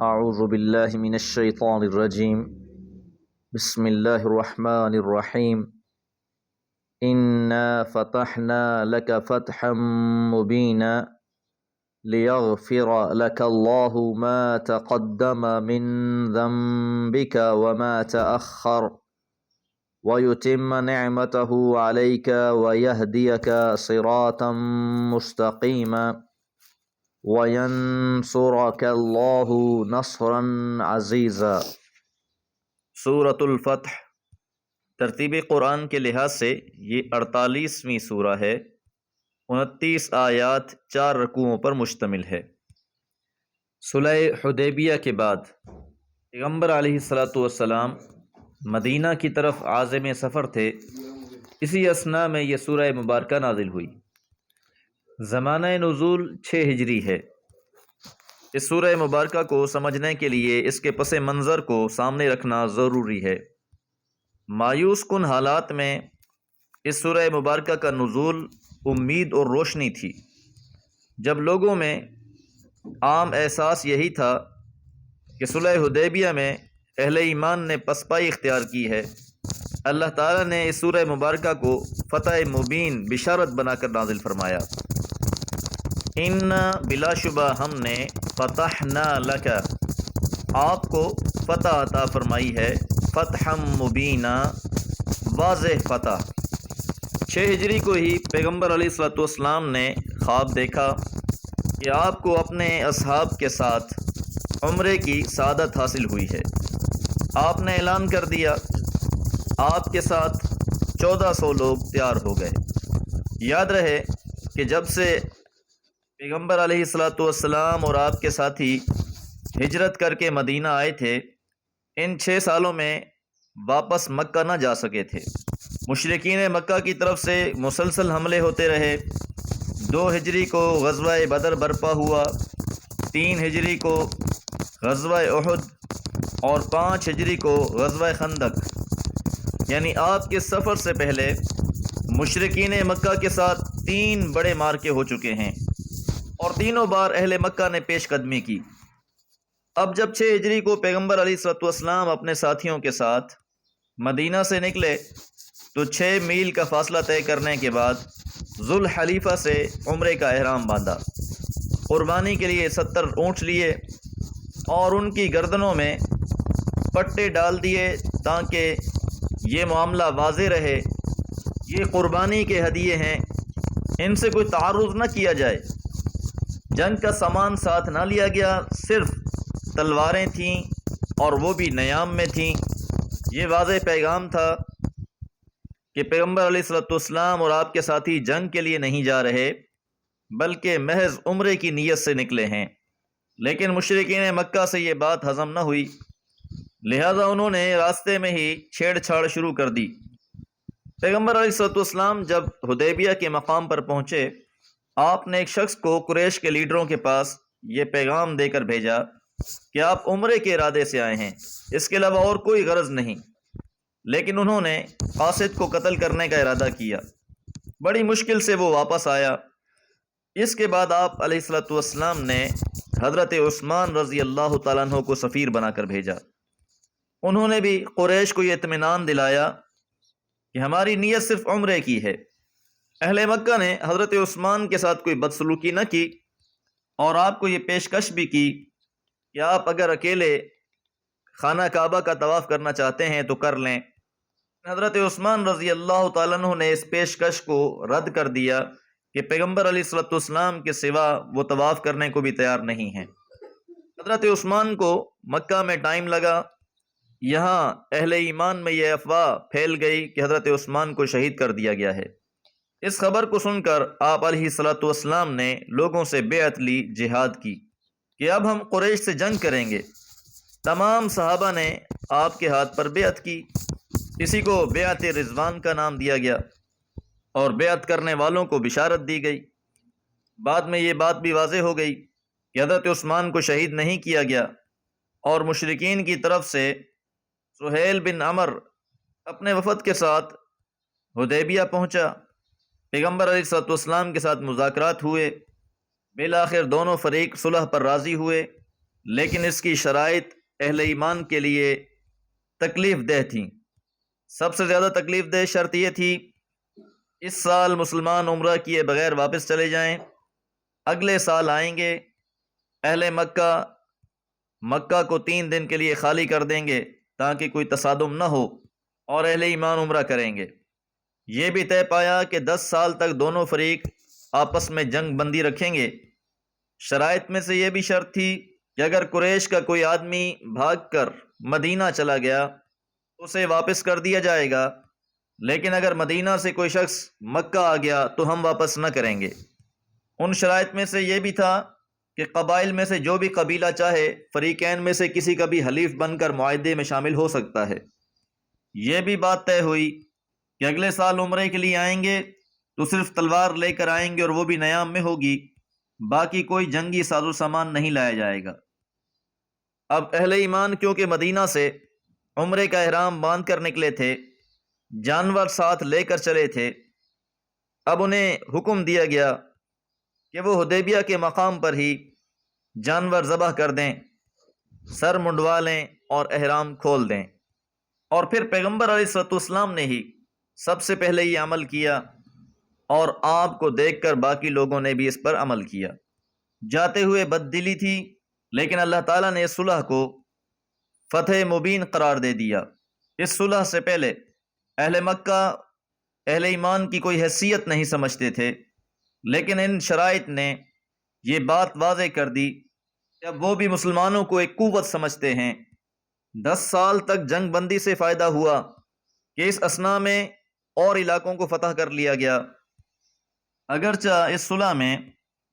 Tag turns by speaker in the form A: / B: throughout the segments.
A: اعوذ باللہ من الشیطان الرجیم بسم اللہ الرحمن الرحیم انا فتحنا لك فتحا مبینا لیغفر لك اللہ ما تقدم من ذنبك وما تأخر ويتم نعمته عليك ويهديك صراطا مستقيما وَيَنْصُرَكَ اللَّهُ نَصْرًا عَزِيزًا۔ سورۃ الفتح ترتیب قرآن کے لحاظ سے یہ 48ویں سورہ ہے، 29 آیات 4 رکوعوں پر مشتمل ہے۔ صلح حدیبیہ کے بعد پیغمبر علیہ الصلاۃ والسلام مدینہ کی طرف عازم سفر تھے، اسی اثناء میں یہ سورہ مبارکہ نازل ہوئی۔ زمانہ نزول 6 ہجری ہے۔ اس سورہ مبارکہ کو سمجھنے کے لیے اس کے پس منظر کو سامنے رکھنا ضروری ہے۔ مایوس کن حالات میں اس سورہ مبارکہ کا نزول امید اور روشنی تھی، جب لوگوں میں عام احساس یہی تھا کہ صلح حدیبیہ میں اہل ایمان نے پسپائی اختیار کی ہے۔ اللہ تعالیٰ نے اس سورہ مبارکہ کو فتح مبین بشارت بنا کر نازل فرمایا۔ ان بلا شبہ ہم نے فتحنا لک، آپ کو فتح عطا فرمائی ہے، فتح مبینہ، واضح فتح۔ 6 ہجری کو ہی پیغمبر علیہ الصلوۃ والسلام نے خواب دیکھا کہ آپ کو اپنے اصحاب کے ساتھ عمرے کی سعادت حاصل ہوئی ہے۔ آپ نے اعلان کر دیا، آپ کے ساتھ 1400 لوگ تیار ہو گئے۔ یاد رہے کہ جب سے پیغمبر علیہ الصلاۃ والسلام اور آپ کے ساتھی ہجرت کر کے مدینہ آئے تھے، ان 6 سالوں میں واپس مکہ نہ جا سکے تھے۔ مشرکین مکہ کی طرف سے مسلسل حملے ہوتے رہے۔ 2 ہجری کو غزوہ بدر برپا ہوا، 3 ہجری کو غزوہ احد اور 5 ہجری کو غزوہ خندق، یعنی آپ کے سفر سے پہلے مشرکین مکہ کے ساتھ 3 بڑے معرکے ہو چکے ہیں، اور تینوں بار اہل مکہ نے پیش قدمی کی۔ اب جب 6 ہجری کو پیغمبر علیہ الصلوۃ والسلام اپنے ساتھیوں کے ساتھ مدینہ سے نکلے تو 6 میل کا فاصلہ طے کرنے کے بعد ذوالحلیفہ سے عمرے کا احرام باندھا، قربانی کے لیے 70 اونٹ لیے اور ان کی گردنوں میں پٹے ڈال دیے تاکہ یہ معاملہ واضح رہے، یہ قربانی کے ہدیے ہیں، ان سے کوئی تعارض نہ کیا جائے۔ جنگ کا سامان ساتھ نہ لیا گیا، صرف تلواریں تھیں اور وہ بھی نیام میں تھیں۔ یہ واضح پیغام تھا کہ پیغمبر علیہ الصلوۃ والسلام اور آپ کے ساتھی جنگ کے لیے نہیں جا رہے، بلکہ محض عمرے کی نیت سے نکلے ہیں۔ لیکن مشرکین مکہ سے یہ بات ہضم نہ ہوئی، لہذا انہوں نے راستے میں ہی چھیڑ چھاڑ شروع کر دی۔ پیغمبر علیہ الصلوۃ والسلام جب حدیبیہ کے مقام پر پہنچے، آپ نے ایک شخص کو قریش کے لیڈروں کے پاس یہ پیغام دے کر بھیجا کہ آپ عمرے کے ارادے سے آئے ہیں، اس کے علاوہ اور کوئی غرض نہیں۔ لیکن انہوں نے قاصد کو قتل کرنے کا ارادہ کیا۔ بڑی مشکل سے وہ واپس آیا۔ اس کے بعد آپ علیہ الصلوۃ والسلام نے حضرت عثمان رضی اللہ تعالیٰ عنہ کو سفیر بنا کر بھیجا۔ انہوں نے بھی قریش کو یہ اطمینان دلایا کہ ہماری نیت صرف عمرے کی ہے۔ اہل مکہ نے حضرت عثمان کے ساتھ کوئی بدسلوکی نہ کی اور آپ کو یہ پیشکش بھی کی کہ آپ اگر اکیلے خانہ کعبہ کا طواف کرنا چاہتے ہیں تو کر لیں۔ حضرت عثمان رضی اللہ تعالیٰ عنہ نے اس پیشکش کو رد کر دیا کہ پیغمبر علیہ الصلوۃ والسلام کے سوا وہ طواف کرنے کو بھی تیار نہیں ہیں۔ حضرت عثمان کو مکہ میں ٹائم لگا، یہاں اہل ایمان میں یہ افواہ پھیل گئی کہ حضرت عثمان کو شہید کر دیا گیا ہے۔ اس خبر کو سن کر آپ علیہ الصلوۃ والسلام نے لوگوں سے بیعت لی، جہاد کی کہ اب ہم قریش سے جنگ کریں گے۔ تمام صحابہ نے آپ کے ہاتھ پر بیعت کی، اسی کو بیعت رضوان کا نام دیا گیا، اور بیعت کرنے والوں کو بشارت دی گئی۔ بعد میں یہ بات بھی واضح ہو گئی کہ حضرت عثمان کو شہید نہیں کیا گیا، اور مشرکین کی طرف سے سہیل بن عمر اپنے وفد کے ساتھ حدیبیہ پہنچا۔ پیغمبر علیہ الصلوۃ والسلام کے ساتھ مذاکرات ہوئے، بالآخر دونوں فریق صلح پر راضی ہوئے۔ لیکن اس کی شرائط اہل ایمان کے لیے تکلیف دہ تھیں۔ سب سے زیادہ تکلیف دہ شرط یہ تھی، اس سال مسلمان عمرہ کیے بغیر واپس چلے جائیں، اگلے سال آئیں گے، اہل مکہ کو 3 دن کے لیے خالی کر دیں گے تاکہ کوئی تصادم نہ ہو، اور اہل ایمان عمرہ کریں گے۔ یہ بھی طے پایا کہ 10 سال تک دونوں فریق آپس میں جنگ بندی رکھیں گے۔ شرائط میں سے یہ بھی شرط تھی کہ اگر قریش کا کوئی آدمی بھاگ کر مدینہ چلا گیا اسے واپس کر دیا جائے گا، لیکن اگر مدینہ سے کوئی شخص مکہ آ گیا تو ہم واپس نہ کریں گے۔ ان شرائط میں سے یہ بھی تھا کہ قبائل میں سے جو بھی قبیلہ چاہے فریقین میں سے کسی کا بھی حلیف بن کر معاہدے میں شامل ہو سکتا ہے۔ یہ بھی بات طے ہوئی کہ اگلے سال عمرے کے لیے آئیں گے تو صرف تلوار لے کر آئیں گے اور وہ بھی نیام میں ہوگی، باقی کوئی جنگی ساز و سامان نہیں لایا جائے گا۔ اب اہل ایمان کیونکہ مدینہ سے عمرے کا احرام باندھ کر نکلے تھے، جانور ساتھ لے کر چلے تھے، اب انہیں حکم دیا گیا کہ وہ حدیبیہ کے مقام پر ہی جانور ذبح کر دیں، سر منڈوا لیں اور احرام کھول دیں۔ اور پھر پیغمبر علیہ الصلوۃ والسلام نے ہی سب سے پہلے یہ عمل کیا، اور آپ کو دیکھ کر باقی لوگوں نے بھی اس پر عمل کیا۔ جاتے ہوئے بد دلی تھی، لیکن اللہ تعالیٰ نے اس صلح کو فتح مبین قرار دے دیا۔ اس صلح سے پہلے اہل مکہ اہل ایمان کی کوئی حیثیت نہیں سمجھتے تھے، لیکن ان شرائط نے یہ بات واضح کر دی کہ اب وہ بھی مسلمانوں کو ایک قوت سمجھتے ہیں۔ 10 سال تک جنگ بندی سے فائدہ ہوا کہ اس اثنا میں اور علاقوں کو فتح کر لیا گیا۔ اگرچہ اس صلح میں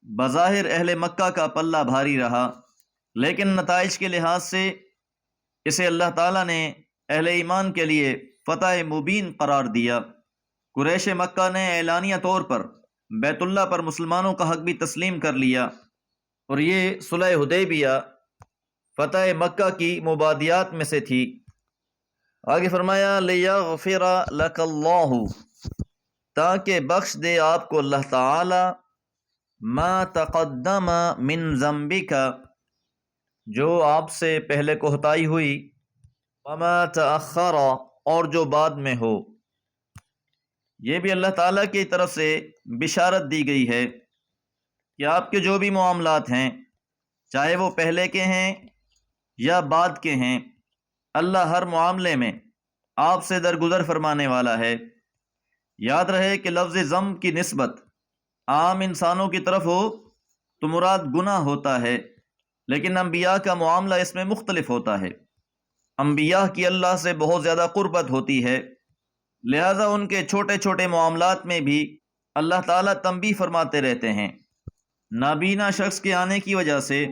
A: بظاہر اہل مکہ کا پلہ بھاری رہا، لیکن نتائج کے لحاظ سے اسے اللہ تعالیٰ نے اہل ایمان کے لیے فتح مبین قرار دیا۔ قریش مکہ نے اعلانیہ طور پر بیت اللہ پر مسلمانوں کا حق بھی تسلیم کر لیا، اور یہ صلح حدیبیہ فتح مکہ کی مبادیات میں سے تھی۔ آگے فرمایا لیغفر لک اللہ، تاکہ بخش دے آپ کو اللہ تعالی، ما تقدم من ذنبک، جو آپ سے پہلے کوتاہی ہوئی، وما تأخر، اور جو بعد میں ہو۔ یہ بھی اللہ تعالیٰ کی طرف سے بشارت دی گئی ہے کہ آپ کے جو بھی معاملات ہیں، چاہے وہ پہلے کے ہیں یا بعد کے ہیں، اللہ ہر معاملے میں آپ سے درگزر فرمانے والا ہے۔ یاد رہے کہ لفظ ذنب کی نسبت عام انسانوں کی طرف ہو تو مراد گناہ ہوتا ہے، لیکن انبیاء کا معاملہ اس میں مختلف ہوتا ہے۔ انبیاء کی اللہ سے بہت زیادہ قربت ہوتی ہے، لہذا ان کے چھوٹے چھوٹے معاملات میں بھی اللہ تعالیٰ تنبیہ فرماتے رہتے ہیں۔ نابینا شخص کے آنے کی وجہ سے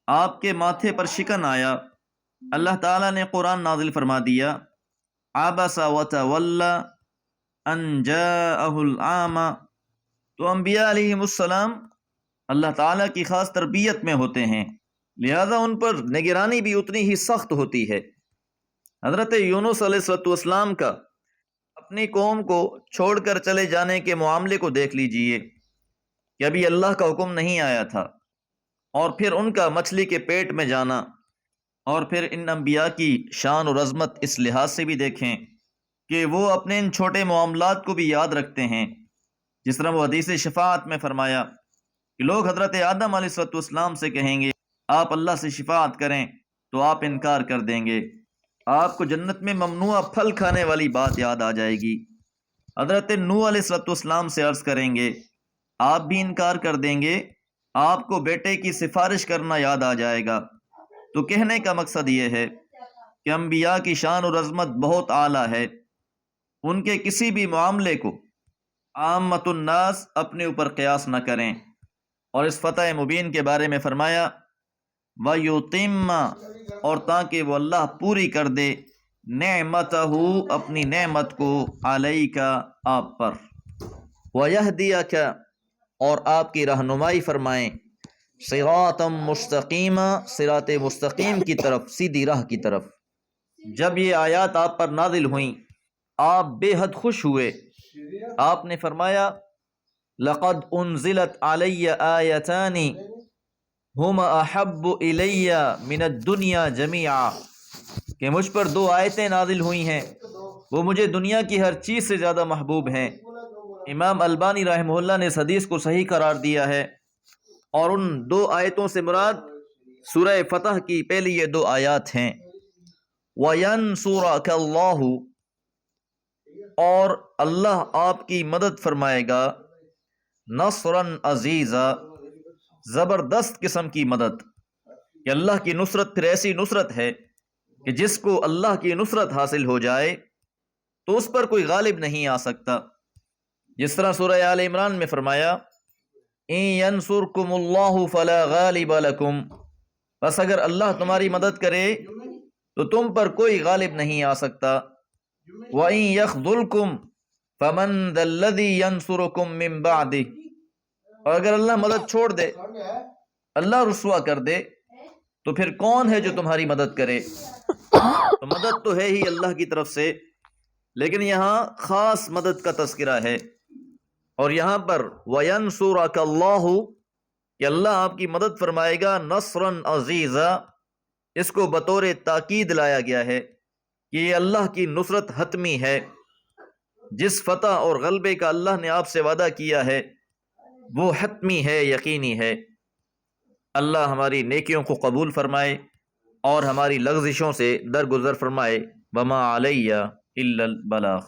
A: آپ کے ماتھے پر شکن آیا، اللہ تعالیٰ نے قرآن نازل فرما دیا، عبس وتولی ان جاءہ العامہ۔ تو انبیاء علیہم السلام اللہ تعالیٰ کی خاص تربیت میں ہوتے ہیں، لہذا ان پر نگرانی بھی اتنی ہی سخت ہوتی ہے۔ حضرت یونس علیہ السلام کا اپنی قوم کو چھوڑ کر چلے جانے کے معاملے کو دیکھ لیجئے کہ ابھی اللہ کا حکم نہیں آیا تھا، اور پھر ان کا مچھلی کے پیٹ میں جانا، اور پھر ان انبیاء کی شان اور عظمت اس لحاظ سے بھی دیکھیں کہ وہ اپنے ان چھوٹے معاملات کو بھی یاد رکھتے ہیں۔ جس طرح وہ حدیث شفاعت میں فرمایا کہ لوگ حضرت آدم علیہ السلام سے کہیں گے آپ اللہ سے شفاعت کریں تو آپ انکار کر دیں گے، آپ کو جنت میں ممنوع پھل کھانے والی بات یاد آ جائے گی۔ حضرت نوح علیہ السلام سے عرض کریں گے آپ بھی انکار کر دیں گے، آپ کو بیٹے کی سفارش کرنا یاد آ جائے گا۔ تو کہنے کا مقصد یہ ہے کہ انبیاء کی شان اور عظمت بہت اعلیٰ ہے، ان کے کسی بھی معاملے کو عامت الناس اپنے اوپر قیاس نہ کریں۔ اور اس فتح مبین کے بارے میں فرمایا وَيُتِمَّ، اور تاکہ وہ اللہ پوری کر دے نعمتہ، اپنی نعمت کو، علیک، آپ پر، وَيَهْدِيَكَ، اور آپ کی رہنمائی فرمائیں، صراطا مستقیما، صراط مستقیم کی طرف، سیدھی راہ کی طرف۔ جب یہ آیات آپ پر نازل ہوئیں آپ بے حد خوش ہوئے، آپ نے فرمایا لقد انزلت علی آیتان ہم احب الیہ من الدنیا جمیعا، کہ مجھ پر دو آیتیں نازل ہوئی ہیں وہ مجھے دنیا کی ہر چیز سے زیادہ محبوب ہیں۔ امام البانی رحمہ اللہ نے اس حدیث کو صحیح قرار دیا ہے، اور ان دو آیتوں سے مراد سورہ فتح کی پہلی یہ دو آیات ہیں۔ وَيَنْصُرَكَ اللَّهُ، اور اللہ آپ کی مدد فرمائے گا، نصراً عزیزا، زبردست قسم کی مدد، کہ اللہ کی نصرت پھر ایسی نصرت ہے کہ جس کو اللہ کی نصرت حاصل ہو جائے تو اس پر کوئی غالب نہیں آ سکتا۔ جس طرح سورہ آل عمران میں فرمایا ان ینصرکم اللہ فلا غالب لکم، بس اگر اللہ تمہاری مدد کرے تو تم پر کوئی غالب نہیں آ سکتا۔ وَإِن يَخْذُلْكُمْ فَمَنْ ذَا الَّذِي يَنْصُرُكُمْ مِنْ بَعْدِهِ، اور اگر اللہ مدد چھوڑ دے، اللہ رسوا کر دے، تو پھر کون ہے جو تمہاری مدد کرے؟ تو مدد تو ہے ہی اللہ کی طرف سے، لیکن یہاں خاص مدد کا تذکرہ ہے، اور یہاں پر وَيَنْصُرَكَ اللَّهُ، کہ اللہ آپ کی مدد فرمائے گا، نصراً عزیزا، اس کو بطور تاکید لایا گیا ہے کہ یہ اللہ کی نصرت حتمی ہے۔ جس فتح اور غلبے کا اللہ نے آپ سے وعدہ کیا ہے وہ حتمی ہے، یقینی ہے۔ اللہ ہماری نیکیوں کو قبول فرمائے اور ہماری لغزشوں سے درگزر فرمائے۔ وما علیہ الا البلاغ۔